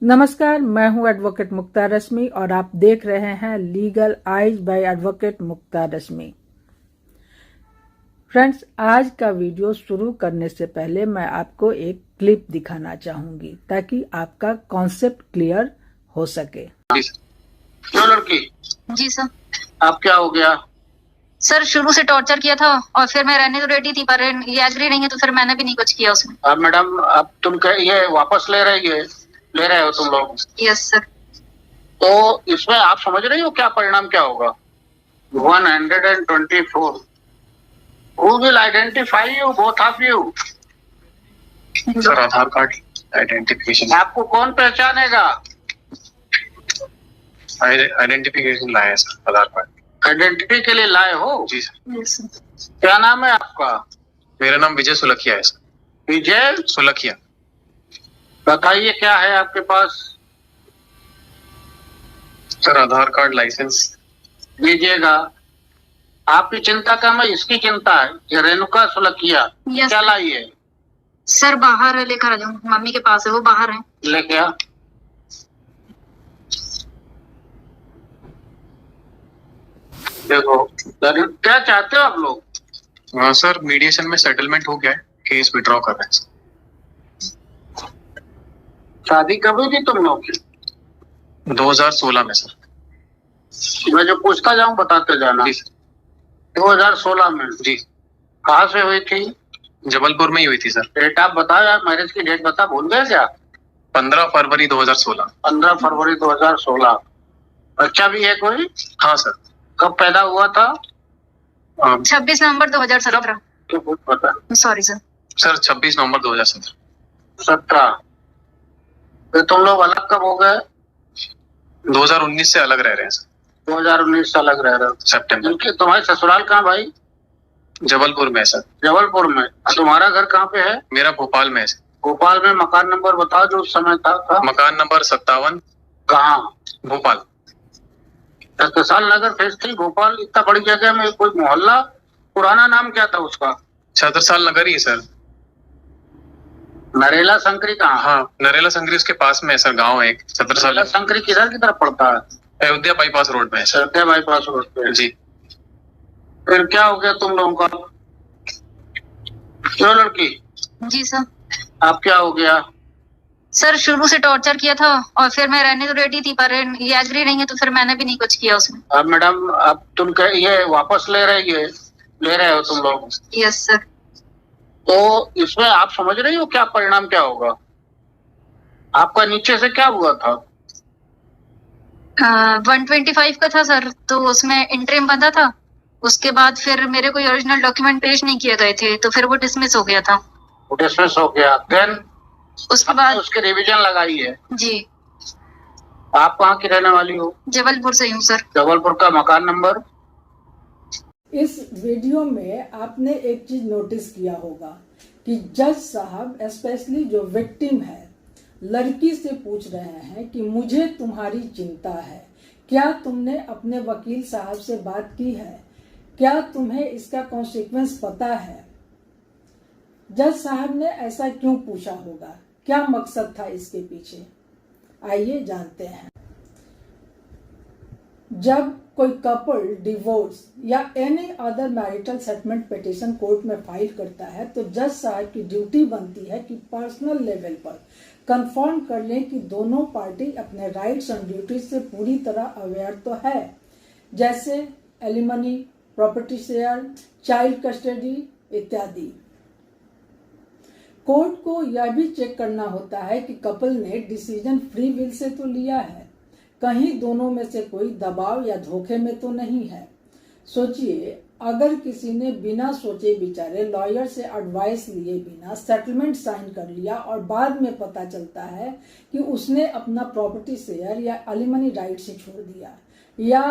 नमस्कार, मैं हूं एडवोकेट मुक्ता रश्मि और आप देख रहे हैं लीगल आइज बाय एडवोकेट मुक्ता रश्मि। फ्रेंड्स, आज का वीडियो शुरू करने से पहले मैं आपको एक क्लिप दिखाना चाहूंगी ताकि आपका कॉन्सेप्ट क्लियर हो सके। क्यों लड़की? जी सर। आप क्या हो गया? सर शुरू से टॉर्चर किया था और फिर मैं रहने तो रेडी थी, पर ये एग्री नहीं है तो फिर मैंने भी नहीं कुछ किया उसमें। अब मैडम, अब तुम ये वापस ले रहे हो तुम लोग? Yes sir. तो इसमें आप समझ रही हो क्या परिणाम क्या होगा? 124 Who will identify you, both of you? Sir Aadhaar card identification. आपको कौन पहचानेगा? आइडेंटिफिकेशन लाए सर, आधार कार्ड आइडेंटिटी के लिए लाए हो? जी सर। Yes sir. क्या नाम है आपका? मेरा नाम विजय सुलखिया है सर। विजय सुलखिया। बताइए क्या है आपके पास? सर आधार कार्ड, लाइसेंस। दीजिएगा। आपकी चिंता कम है, इसकी चिंता है। ये रेणुका सुलखिया यस क्या लाई है? सर बाहर लेकर आ जाऊँ, मम्मी के पास है, वो बाहर है। लेके आ। देखो क्या चाहते हो आप लोग? हाँ सर, मीडिएशन में सेटलमेंट हो गया है, केस विड्रॉ कर रहे हैं सर। शादी कब हुई थी तुम लोग की? 2016 में सर। मैं जो पूछता जाऊं बताते जाना। जी सर। 2016 में? जी। कहाँ से हुई थी? जबलपुर में ही हुई थी सर। डेट आप बताओ यार, मैरिज की डेट बता, भूल गए क्या? 15 फरवरी 2016। 15 फरवरी 2016। बच्चा भी है कोई? हाँ सर। कब पैदा हुआ था? 26 नवंबर 2017। तो कुछ पता? Sorry sir. सर 26 नवंबर 2017। 17। तो तुम लोग अलग कब हो गए? 2019 से अलग रह रहे हैं सर। 2019 से अलग रह रहे हो? सितंबर। तुम्हारी ससुराल कहाँ भाई? जबलपुर में सर। जबलपुर में। तुम्हारा घर कहाँ पे है? मेरा भोपाल में है सर। भोपाल में। मकान नंबर बताओ जो उस समय था। मकान नंबर 57। कहाँ? भोपाल। दसाल नगर फेज 3 भोपाल। इतना बड़ी जगह में कोई मोहल्ला? पुराना नाम क्या था उसका? छत्रसाल नगर ही है सर। नरेला संकरी कहाँ? हाँ, नरेला संगरी उसके पास में है सर, गांव है एक। छत्रसाल नरेला संकरी किधर की तरफ पड़ता है? अयोध्या बाईपास रोड पे है सर। अयोध्या बाईपास रोड पे। जी। फिर क्या हो गया तुम लोगों का? क्यों लड़की? जी सर। आप क्या हो गया? सर शुरू से टॉर्चर किया था और फिर मैं रहने तो रेडी थी, पर ये एग्री नहीं है तो फिर मैंने भी नहीं कुछ किया उसमें। अब मैडम, अब तुम ये वापस ले रहे हो तुम लोग? Yes sir. तो इसमें आप समझ रही हो क्या परिणाम क्या होगा? आपका नीचे से क्या हुआ था? 125 का था सर, तो उसमें इंटरिम बंधा था। उसके बाद फिर मेरे कोई ओरिजिनल डॉक्यूमेंट पेश नहीं किए गए थे, तो फिर वो डिसमिस हो गया था। डिसमिस हो गया। देन उसके बाद उसकी रिवीजन लगाई है? जी। आप कहाँ की रहने वाली हो? जबलपुर से हूँ सर। जबलपुर का मकान नंबर? इस वीडियो में आपने एक चीज नोटिस किया होगा कि जज साहब स्पेशली जो विक्टिम है लड़की से पूछ रहे हैं कि मुझे तुम्हारी चिंता है, क्या तुमने अपने वकील साहब से बात की है, क्या तुम्हें इसका कॉन्सिक्वेंस पता है। जज साहब ने ऐसा क्यों पूछा होगा, क्या मकसद था इसके पीछे, आइए जानते हैं। जब कोई कपल डिवोर्स या any other marital settlement petition court में फाइल करता है तो जज साहब की ड्यूटी बनती है कि पर्सनल लेवल पर कंफर्म कर लें कि दोनों पार्टी अपने राइट्स एंड ड्यूटीज से पूरी तरह अवेयर तो है, जैसे alimony, property share, child custody इत्यादि। कोर्ट को यह भी चेक करना होता है कि कपल ने डिसीजन फ्री विल से तो लिया है, कहीं दोनों में से कोई दबाव या धोखे में तो नहीं है। सोचिए, अगर किसी ने बिना सोचे विचारे लॉयर से एडवाइस लिए बिना सेटलमेंट साइन कर लिया और बाद में पता चलता है कि उसने अपना प्रॉपर्टी शेयर या एलिमनी राइट से छोड़ दिया या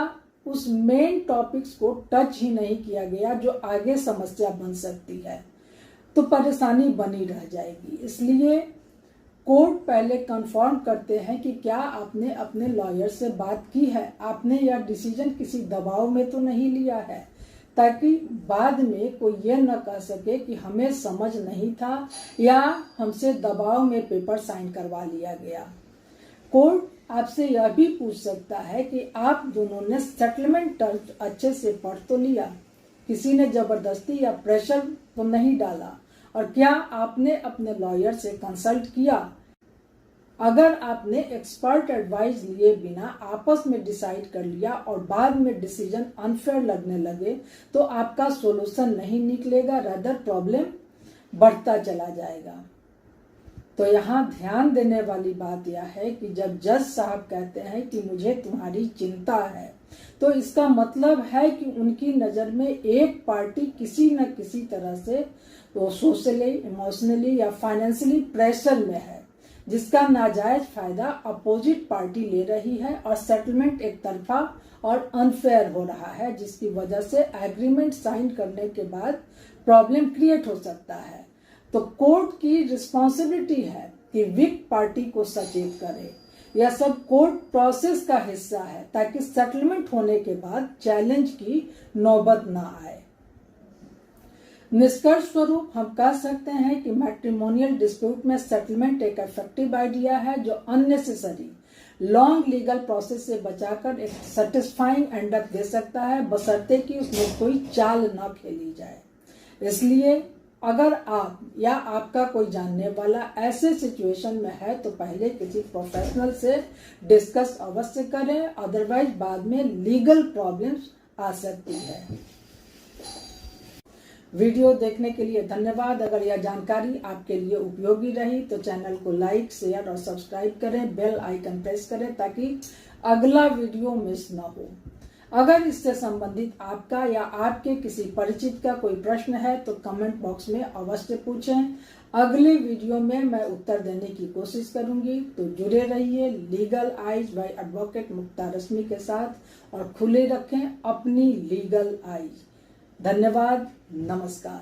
उस मेन टॉपिक्स को टच ही नहीं किया गया जो आगे समस्या बन सकती है, तो परेशानी बनी रह जाएगी। इसलिए कोर्ट पहले कंफर्म करते हैं कि क्या आपने अपने लॉयर से बात की है, आपने यह डिसीजन किसी दबाव में तो नहीं लिया है, ताकि बाद में कोई ये न कह सके कि हमें समझ नहीं था या हमसे दबाव में पेपर साइन करवा लिया गया। कोर्ट आपसे यह भी पूछ सकता है कि आप दोनों ने सेटलमेंट टर्म्स अच्छे से पढ़ तो लिया, किसी ने जबरदस्ती या प्रेशर तो नहीं डाला, और क्या आपने अपने लॉयर से कंसल्ट किया। अगर आपने एक्सपर्ट एडवाइस लिए बिना आपस में डिसाइड कर लिया और बाद में डिसीजन अनफेयर लगने लगे तो आपका सॉल्यूशन नहीं निकलेगा, रादर प्रॉब्लम बढ़ता चला जाएगा। तो यहाँ ध्यान देने वाली बात यह है कि जब जज साहब कहते हैं कि मुझे तुम्हारी चिंता है, तो इसका मतलब है कि उनकी नज़र में एक पार्टी किसी न किसी तरह से वो सोशली, इमोशनली या फाइनेंशियली प्रेशर में है, जिसका नाजायज फायदा अपोजिट पार्टी ले रही है और सेटलमेंट एक तरफा और अनफेयर हो रहा है, जिसकी वजह से एग्रीमेंट साइन करने के बाद प्रॉब्लम क्रिएट हो सकता है। तो कोर्ट की रिस्पॉन्सिबिलिटी है कि वीक पार्टी को सचेत करे। यह सब कोर्ट प्रोसेस का हिस्सा है ताकि सेटलमेंट होने के बाद चैलेंज की नौबत ना आए। निष्कर्ष स्वरूप हम कह सकते हैं कि मैट्रिमोनियल डिस्प्यूट में सेटलमेंट एक इफेक्टिव आइडिया है जो अननेसेसरी लॉन्ग लीगल प्रोसेस से बचाकर एक सेटिस्फाइंग एंड अप दे सकता है, बशर्ते कि उसमें कोई चाल न खेली जाए। इसलिए अगर आप या आपका कोई जानने वाला ऐसे सिचुएशन में है तो पहले किसी प्रोफेशनल से डिस्कस अवश्य करें, अदरवाइज बाद में लीगल प्रॉब्लम्स आ सकती है। वीडियो देखने के लिए धन्यवाद। अगर यह जानकारी आपके लिए उपयोगी रही तो चैनल को लाइक, शेयर और सब्सक्राइब करें, बेल आइकन प्रेस करें ताकि अगला वीडियो मिस न हो। अगर इससे संबंधित आपका या आपके किसी परिचित का कोई प्रश्न है तो कमेंट बॉक्स में अवश्य पूछें। अगले वीडियो में मैं उत्तर देने की कोशिश करूंगी। तो जुड़े रहिए लीगल आइज बाय एडवोकेट मुक्ता रश्मि के साथ और खुले रखें अपनी लीगल आइज। धन्यवाद, नमस्कार।